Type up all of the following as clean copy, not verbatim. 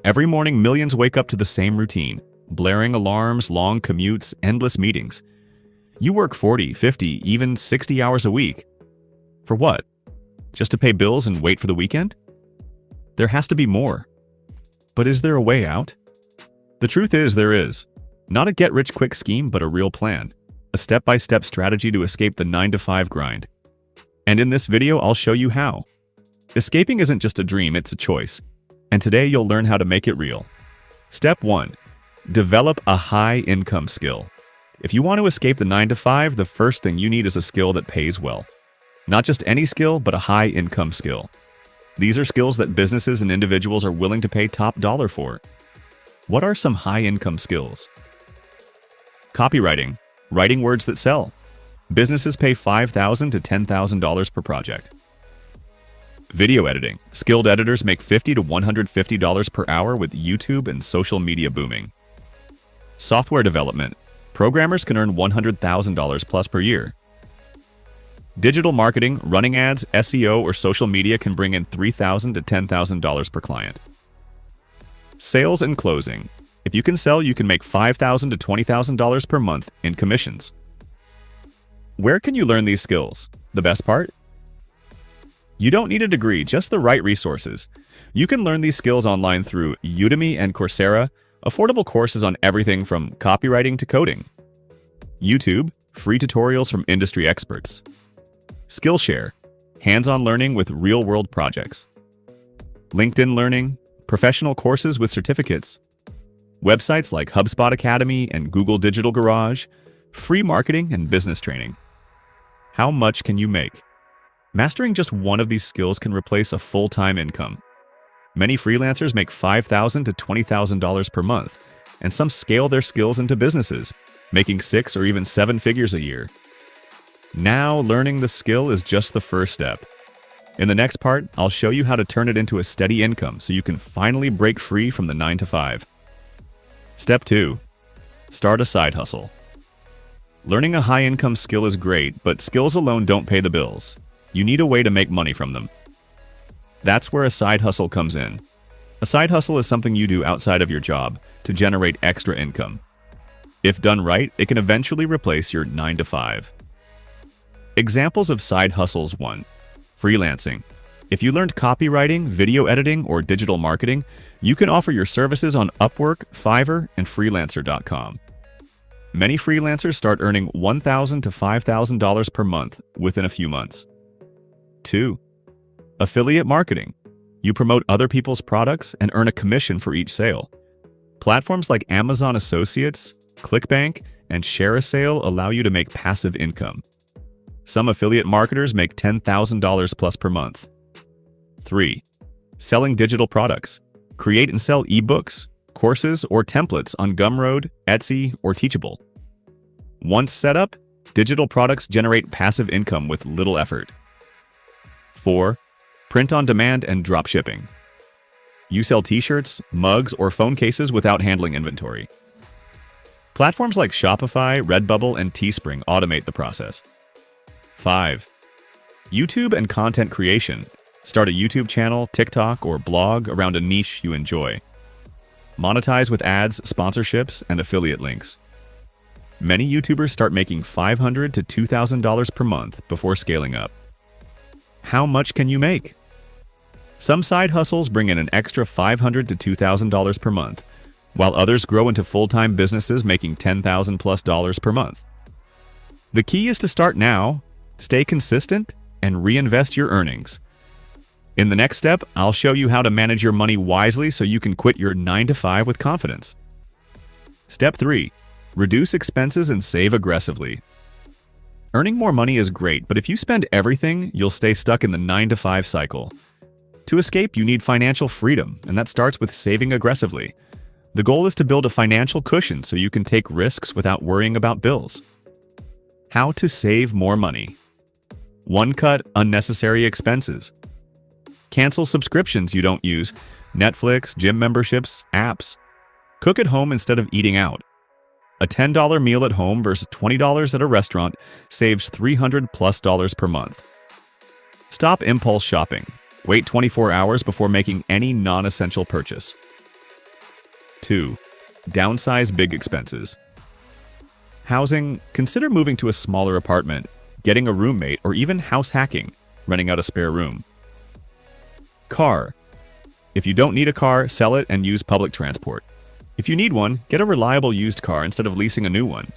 Every morning, millions wake up to the same routine: blaring alarms, long commutes, endless meetings. You work 40, 50, even 60 hours a week. For what? Just to pay bills and wait for the weekend? There has to be more. But is there a way out? The truth is, there is. Not a get-rich-quick scheme, but a real plan. A step-by-step strategy to escape the 9-to-5 grind. And in this video, I'll show you how. Escaping isn't just a dream, it's a choice. And today you'll learn how to make it real. Step 1. Develop a high-income skill. If you want to escape the 9-to-5, the first thing you need is a skill that pays well. Not just any skill, but a high-income skill. These are skills that businesses and individuals are willing to pay top dollar for. What are some high-income skills? Copywriting, writing words that sell. Businesses pay $5,000 to $10,000 per project. Video editing. Skilled editors make $50 to $150 per hour with YouTube and social media booming. Software development. Programmers can earn $100,000 plus per year. Digital marketing, running ads, SEO, or social media can bring in $3,000 to $10,000 per client. Sales and closing. If you can sell, you can make $5,000 to $20,000 per month in commissions. Where can you learn these skills? The best part? You don't need a degree, just the right resources. You can learn these skills online through Udemy and Coursera, affordable courses on everything from copywriting to coding. YouTube, free tutorials from industry experts. Skillshare, hands-on learning with real-world projects. LinkedIn Learning, professional courses with certificates. Websites like HubSpot Academy and Google Digital Garage, free marketing and business training. How much can you make? Mastering just one of these skills can replace a full-time income. Many freelancers make $5,000 to $20,000 per month, and some scale their skills into businesses, making 6 or even 7 figures a year. Now, learning the skill is just the first step. In the next part, I'll show you how to turn it into a steady income so you can finally break free from the 9-to-5. Step 2. Start a side hustle. Learning a high-income skill is great, but skills alone don't pay the bills. You need a way to make money from them. That's where a side hustle comes in. A side hustle is something you do outside of your job to generate extra income. If done right, it can eventually replace your 9-to-5. Examples of side hustles: 1. Freelancing. If you learned copywriting, video editing, or digital marketing, you can offer your services on Upwork, Fiverr, and Freelancer.com. Many freelancers start earning $1,000 to $5,000 per month within a few months. 2. Affiliate marketing. You promote other people's products and earn a commission for each sale. Platforms like Amazon Associates, ClickBank, and ShareASale allow you to make passive income. Some affiliate marketers make $10,000 plus per month. 3. Selling digital products. Create and sell ebooks, courses, or templates on Gumroad, Etsy, or Teachable. Once set up, digital products generate passive income with little effort. 4. Print on demand and drop shipping. You sell t-shirts, mugs, or phone cases without handling inventory. Platforms like Shopify, Redbubble, and Teespring automate the process. 5. YouTube and content creation. Start a YouTube channel, TikTok, or blog around a niche you enjoy. Monetize with ads, sponsorships, and affiliate links. Many YouTubers start making $500 to $2,000 per month before scaling up. How much can you make? Some side hustles bring in an extra $500 to $2,000 per month, while others grow into full-time businesses making $10,000 plus per month. The key is to start now, stay consistent, and reinvest your earnings. In the next step, I'll show you how to manage your money wisely so you can quit your 9-to-5 with confidence. Step 3. Reduce expenses and save aggressively. Earning more money is great, but if you spend everything, you'll stay stuck in the 9-to-5 cycle. To escape, you need financial freedom, and that starts with saving aggressively. The goal is to build a financial cushion so you can take risks without worrying about bills. How to save more money. 1. Cut unnecessary expenses. Cancel subscriptions you don't use: Netflix, gym memberships, apps. Cook at home instead of eating out. A $10 meal at home versus $20 at a restaurant saves $300 plus per month. Stop impulse shopping. Wait 24 hours before making any non-essential purchase. 2. Downsize big expenses. Housing, consider moving to a smaller apartment, getting a roommate, or even house hacking, renting out a spare room. Car. If you don't need a car, sell it and use public transport. If you need one, get a reliable used car instead of leasing a new one.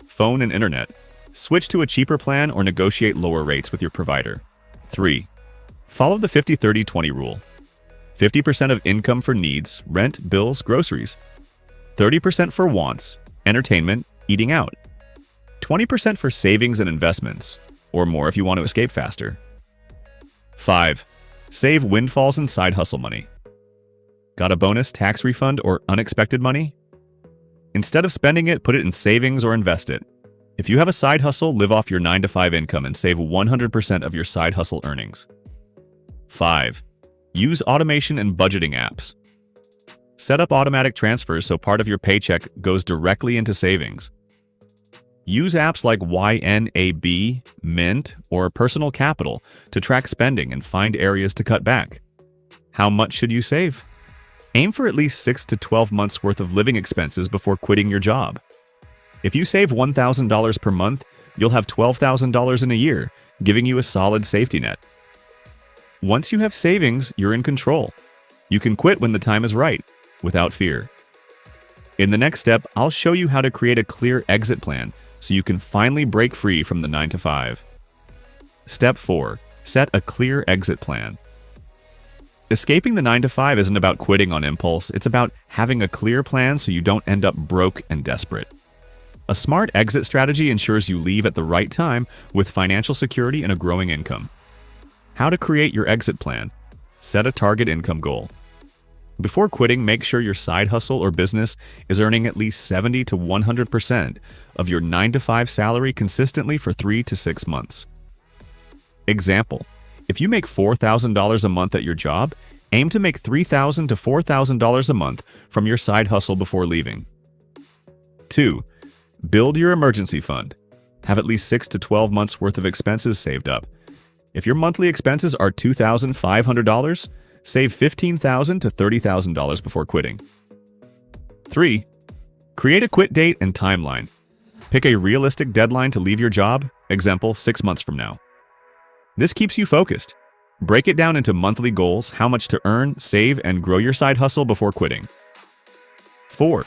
Phone and internet. Switch to a cheaper plan or negotiate lower rates with your provider. 3. Follow the 50-30-20 rule. 50% of income for needs, rent, bills, groceries. 30% for wants, entertainment, eating out. 20% for savings and investments, or more if you want to escape faster. 5. Save windfalls and side hustle money. Got a bonus, tax refund, or unexpected money? Instead of spending it, put it in savings or invest it. If you have a side hustle, live off your 9-to-5 income and save 100% of your side hustle earnings. 5. Use automation and budgeting apps. Set up automatic transfers so part of your paycheck goes directly into savings. Use apps like YNAB, Mint, or Personal Capital to track spending and find areas to cut back. How much should you save? Aim for at least 6 to 12 months worth of living expenses before quitting your job. If you save $1,000 per month, you'll have $12,000 in a year, giving you a solid safety net. Once you have savings, you're in control. You can quit when the time is right, without fear. In the next step, I'll show you how to create a clear exit plan so you can finally break free from the 9-to-5. Step 4. Set a clear exit plan. Escaping the 9-to-5 isn't about quitting on impulse, it's about having a clear plan so you don't end up broke and desperate. A smart exit strategy ensures you leave at the right time with financial security and a growing income. How to create your exit plan. Set a target income goal. Before quitting, make sure your side hustle or business is earning at least 70 to 100% of your 9-to-5 salary consistently for 3 to 6 months. Example: if you make $4,000 a month at your job, aim to make $3,000 to $4,000 a month from your side hustle before leaving. 2. Build your emergency fund. Have at least 6 to 12 months worth of expenses saved up. If your monthly expenses are $2,500, save $15,000 to $30,000 before quitting. 3. Create a quit date and timeline. Pick a realistic deadline to leave your job, example 6 months from now. This keeps you focused. Break it down into monthly goals, how much to earn, save, and grow your side hustle before quitting. 4.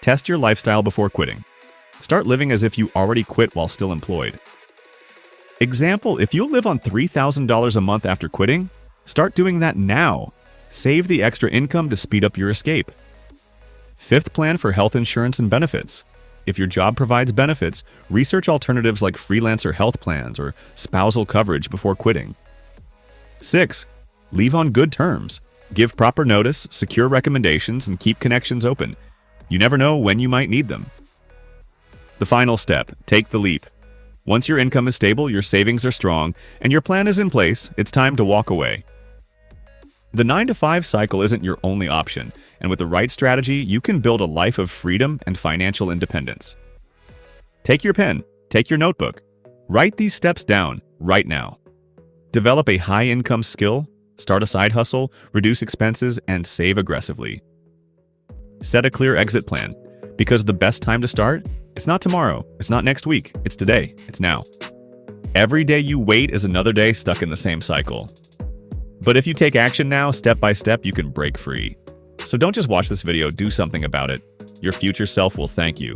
Test your lifestyle before quitting. Start living as if you already quit while still employed. Example, if you'll live on $3,000 a month after quitting, start doing that now. Save the extra income to speed up your escape. 5th, plan for health insurance and benefits. If your job provides benefits, research alternatives like freelancer health plans or spousal coverage before quitting. 6. Leave on good terms. Give proper notice, secure recommendations, and keep connections open. You never know when you might need them. The final step, take the leap. Once your income is stable, your savings are strong, and your plan is in place, it's time to walk away. The 9-to-5 cycle isn't your only option, and with the right strategy, you can build a life of freedom and financial independence. Take your pen, take your notebook. Write these steps down right now. Develop a high-income skill, start a side hustle, reduce expenses, and save aggressively. Set a clear exit plan, because the best time to start, it's not tomorrow, it's not next week, it's today, it's now. Every day you wait is another day stuck in the same cycle. But if you take action now, step by step, you can break free. So don't just watch this video, do something about it. Your future self will thank you.